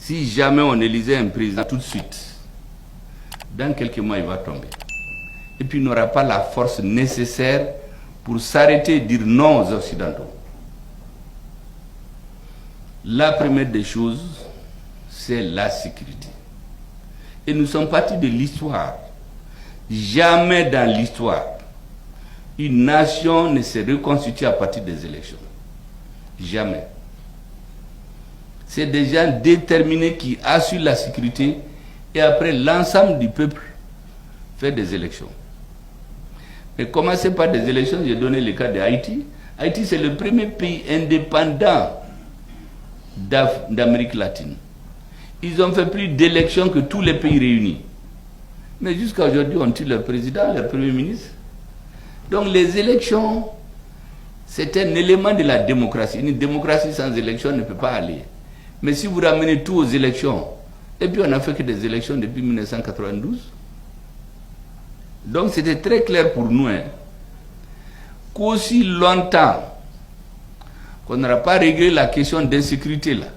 Si jamais on élisait un président tout de suite, dans quelques mois, il va tomber. Et puis, il n'aura pas la force nécessaire pour s'arrêter et dire non aux Occidentaux. La première des choses, c'est la sécurité. Et nous sommes partis de l'histoire. Jamais dans l'histoire, une nation ne s'est reconstituée à partir des élections. Jamais. C'est des gens déterminés qui assurent la sécurité et après l'ensemble du peuple fait des élections. Mais commencez par des élections, j'ai donné le cas d'Haïti. Haïti, c'est le premier pays indépendant d'Amérique latine. Ils ont fait plus d'élections que tous les pays réunis. Mais jusqu'à aujourd'hui, on tue leur président, leur premier ministre. Donc les élections, c'est un élément de la démocratie. Une démocratie sans élection ne peut pas aller. Mais si vous ramenez tout aux élections, et puis on n'a fait que des élections depuis 1992, donc c'était très clair pour nous, qu'aussi longtemps qu'on n'aura pas réglé la question d'insécurité là,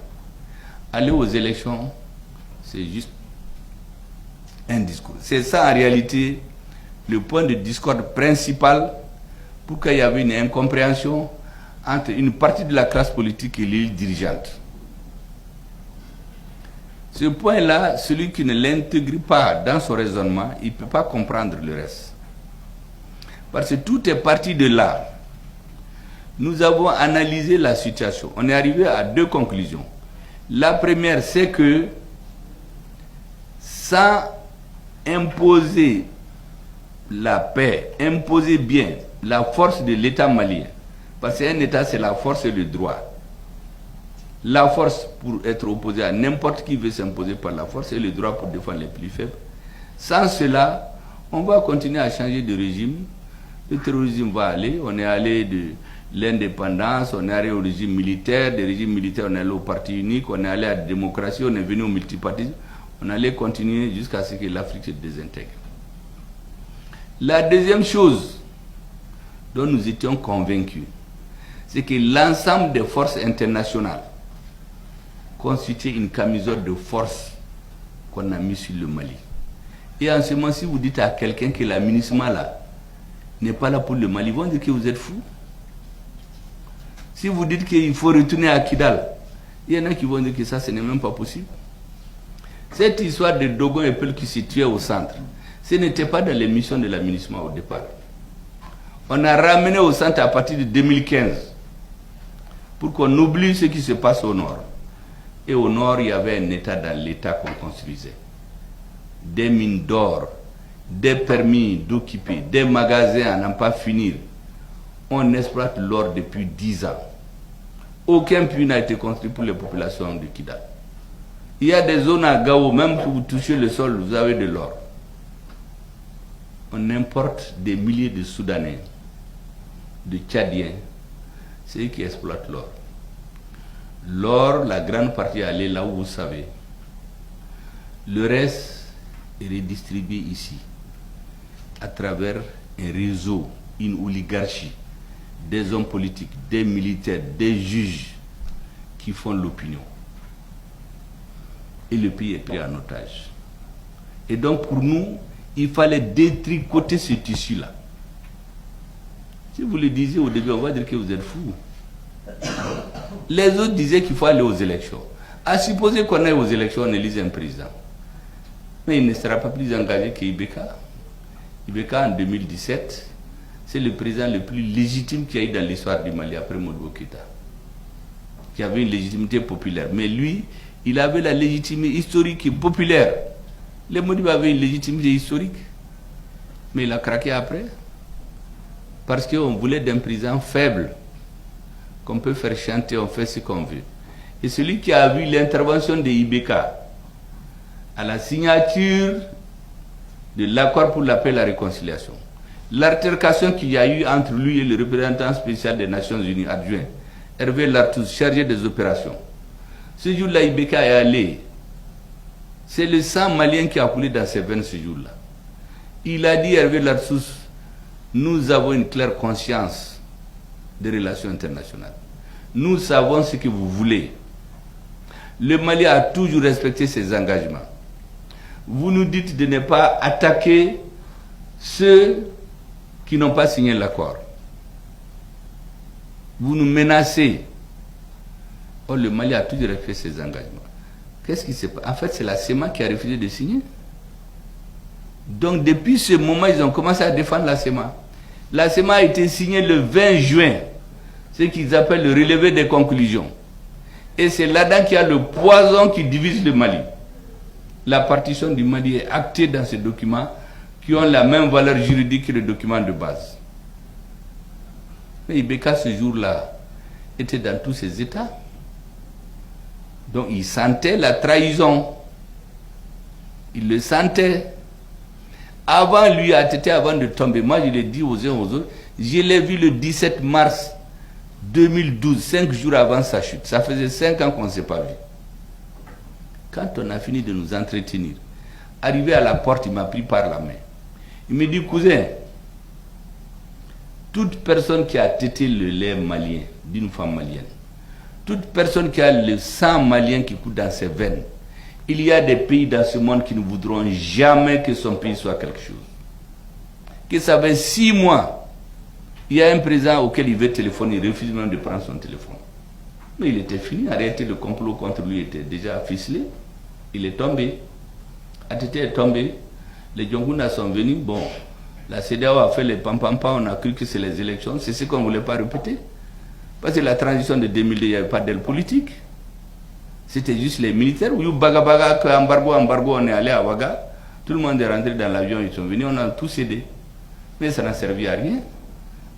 aller aux élections, c'est juste un discours. C'est ça en réalité le point de discorde principal pour qu'il y avait une incompréhension entre une partie de la classe politique et l'élite dirigeante. Ce point-là, celui qui ne l'intègre pas dans son raisonnement, il ne peut pas comprendre le reste. Parce que tout est parti de là. Nous avons analysé la situation. On est arrivé à deux conclusions. La première, c'est que sans imposer la paix, imposer bien la force de l'État malien, parce qu'un État, c'est la force et le droit. La force pour être opposé à n'importe qui veut s'imposer par la force et le droit pour défendre les plus faibles. Sans cela, on va continuer à changer de régime. Le terrorisme va aller. On est allé de l'indépendance, on est allé au régime militaire. Des régimes militaires, on est allé au parti unique, on est allé à la démocratie, on est venu au multipartisme. On allait continuer jusqu'à ce que l'Afrique se désintègre. La deuxième chose dont nous étions convaincus, c'est que l'ensemble des forces internationales constitue une camisole de force qu'on a mis sur le Mali. Et en ce moment, si vous dites à quelqu'un que l'aménagement là n'est pas là pour le Mali, ils vont dire que vous êtes fou. Si vous dites qu'il faut retourner à Kidal, il y en a qui vont dire que ça, ce n'est même pas possible. Cette histoire de Dogon et Peul qui se tuaient au centre, ce n'était pas dans les missions de l'aménagement au départ. On a ramené au centre à partir de 2015 pour qu'on oublie ce qui se passe au nord. Et au nord, il y avait un État dans l'État qu'on construisait. Des mines d'or, des permis d'occuper, des magasins à n'en pas finir. On exploite l'or depuis 10 ans. Aucun puits n'a été construit pour les populations de Kidal. Il y a des zones à Gao, même si vous touchez le sol, vous avez de l'or. On importe des milliers de Soudanais, de Tchadiens, c'est eux qui exploitent l'or. L'or, la grande partie est allée là où vous savez. Le reste est redistribué ici, à travers un réseau, une oligarchie, des hommes politiques, des militaires, des juges qui font l'opinion. Et le pays est pris en otage. Et donc pour nous, il fallait détricoter ce tissu-là. Si vous le disiez au début, on va dire que vous êtes fous. Les autres disaient qu'il faut aller aux élections. À supposer qu'on aille aux élections, on élise un président. Mais il ne sera pas plus engagé qu'Ibeka. Ibeka, en 2017, c'est le président le plus légitime qu'il y a eu dans l'histoire du Mali après Modibo Keïta, qui avait une légitimité populaire. Mais lui, il avait la légitimité historique et populaire. Les Modibo avaient une légitimité historique. Mais il a craqué après. Parce qu'on voulait d'un président faible, qu'on peut faire chanter, on fait ce qu'on veut. Et celui qui a vu l'intervention de Ibeka à la signature de l'accord pour la paix et la réconciliation, l'altercation qu'il y a eu entre lui et le représentant spécial des Nations Unies adjoint, Hervé Lartouz, chargé des opérations. Ce jour-là, Ibeka est allé. C'est le sang malien qui a coulé dans ses veines ce jour-là. Il a dit, Hervé Lartouz, nous avons une claire conscience des relations internationales. Nous savons ce que vous voulez. Le Mali a toujours respecté ses engagements. Vous nous dites de ne pas attaquer ceux qui n'ont pas signé l'accord. Vous nous menacez. Oh, le Mali a toujours respecté ses engagements. Qu'est-ce qui se passe? En fait, c'est la SEMA qui a refusé de signer. Donc, depuis ce moment, ils ont commencé à défendre la SEMA. La SEMA a été signée le 20 juin, ce qu'ils appellent le relevé des conclusions. Et c'est là-dedans qu'il y a le poison qui divise le Mali. La partition du Mali est actée dans ces documents qui ont la même valeur juridique que les documents de base. Mais Ibeka, ce jour-là, était dans tous ses états. Donc, il sentait la trahison. Il le sentait. Avant lui, avant de tomber, moi je l'ai dit aux uns aux autres, je l'ai vu le 17 mars 2012, 5 jours avant sa chute. Ça faisait 5 ans qu'on ne s'est pas vu. Quand on a fini de nous entretenir, arrivé à la porte, il m'a pris par la main. Il me dit, cousin, toute personne qui a tété le lait malien, d'une femme malienne, toute personne qui a le sang malien qui coule dans ses veines, il y a des pays dans ce monde qui ne voudront jamais que son pays soit quelque chose. Que ça fait 6 mois, il y a un président auquel il veut téléphoner, il refuse même de prendre son téléphone. Mais il était fini, en réalité le complot contre lui était déjà ficelé. Il est tombé. ATT est tombé. Les Djonguna sont venus. Bon, la CEDEAO a fait les pam-pam-pam, on a cru que c'est les élections. C'est ce qu'on ne voulait pas répéter. Parce que la transition de 2002, il n'y avait pas d'aile politique. C'était juste les militaires. Ou baga, embargo, on est allé à Ouaga. Tout le monde est rentré dans l'avion, ils sont venus, on a tous aidé. Mais ça n'a servi à rien.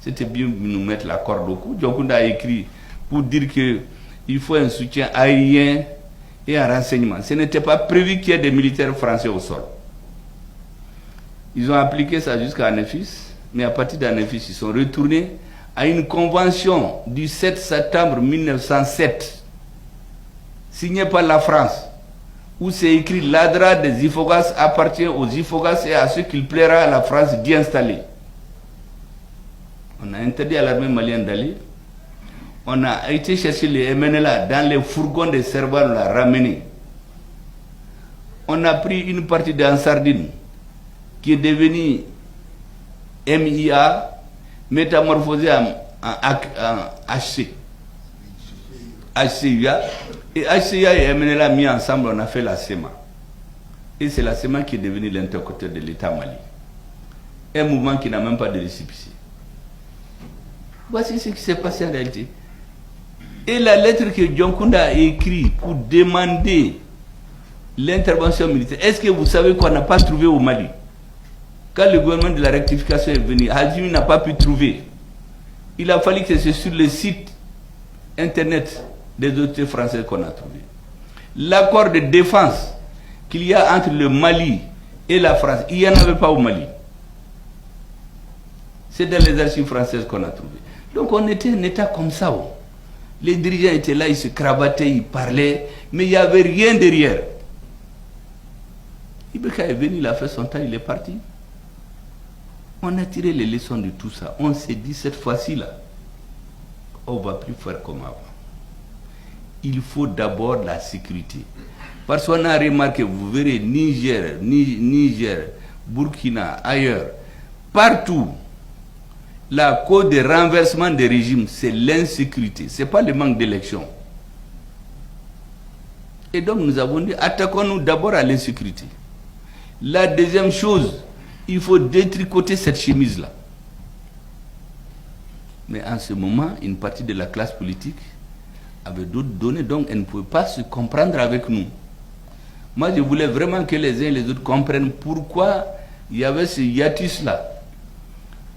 C'était bien de nous mettre la corde au cou. Djonguna a écrit pour dire qu'il faut un soutien aérien et un renseignement. Ce n'était pas prévu qu'il y ait des militaires français au sol. Ils ont appliqué ça jusqu'à Anefis, mais à partir d'Anefis, ils sont retournés à une convention du 7 septembre 1907, signée par la France, où c'est écrit l'ADRA des Ifogas appartient aux Ifogas et à ceux qu'il plaira à la France d'y installer. On a interdit à l'armée malienne d'aller. On a été chercher les MNLA dans les fourgons des servants, on l'a ramené. On a pris une partie d'Ansardine qui est devenue MIA, métamorphosée en HC. HCIA. Et HCIA et MNLA mis ensemble, on a fait la SEMA. Et c'est la SEMA qui est devenue l'interlocuteur de l'État Mali. Un mouvement qui n'a même pas de récépissé. Voici ce qui s'est passé en réalité. Et la lettre que Djonkunda a écrite pour demander l'intervention militaire, est-ce que vous savez qu'on n'a pas trouvé au Mali? Quand le gouvernement de la rectification est venu, Hazimi n'a pas pu trouver. Il a fallu que c'est sur le site internet des autorités françaises qu'on a trouvé. L'accord de défense qu'il y a entre le Mali et la France, il n'y en avait pas au Mali. C'est dans les archives françaises qu'on a trouvé. Donc on était un État comme ça. Les dirigeants étaient là, ils se cravataient, ils parlaient, mais il n'y avait rien derrière. Ibeka est venu, il a fait son temps, il est parti. On a tiré les leçons de tout ça. On s'est dit, cette fois-ci, là, on ne va plus faire comme avant. Il faut d'abord la sécurité. Parce qu'on a remarqué, vous verrez, Niger, Burkina, ailleurs, partout, la cause des renversements des régimes, c'est l'insécurité. Ce n'est pas le manque d'élection. Et donc nous avons dit, attaquons-nous d'abord à l'insécurité. La deuxième chose, il faut détricoter cette chemise-là. Mais en ce moment, une partie de la classe politique avait d'autres données, donc elle ne pouvait pas se comprendre avec nous. Moi, je voulais vraiment que les uns et les autres comprennent pourquoi il y avait ce hiatus-là.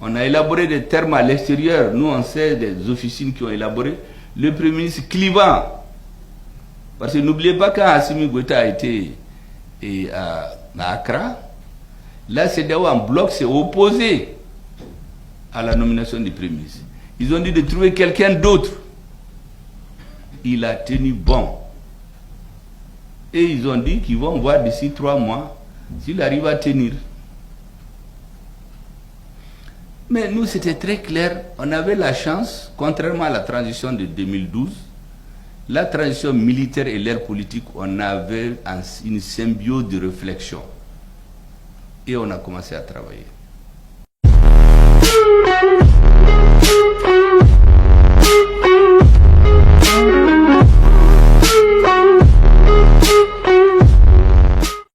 On a élaboré des termes à l'extérieur. Nous, on sait des officines qui ont élaboré. Le Premier ministre clivant. Parce que n'oubliez pas quand Assimi Goïta a été à Accra, la CEDEAO en bloc s'est opposé à la nomination du Premier ministre. Ils ont dit de trouver quelqu'un d'autre. Il a tenu bon. Et ils ont dit qu'ils vont voir d'ici 3 mois s'il arrive à tenir. Mais nous, c'était très clair. On avait la chance, contrairement à la transition de 2012, La transition militaire et l'ère politique, on avait une symbiose de réflexion. Et on a commencé à travailler.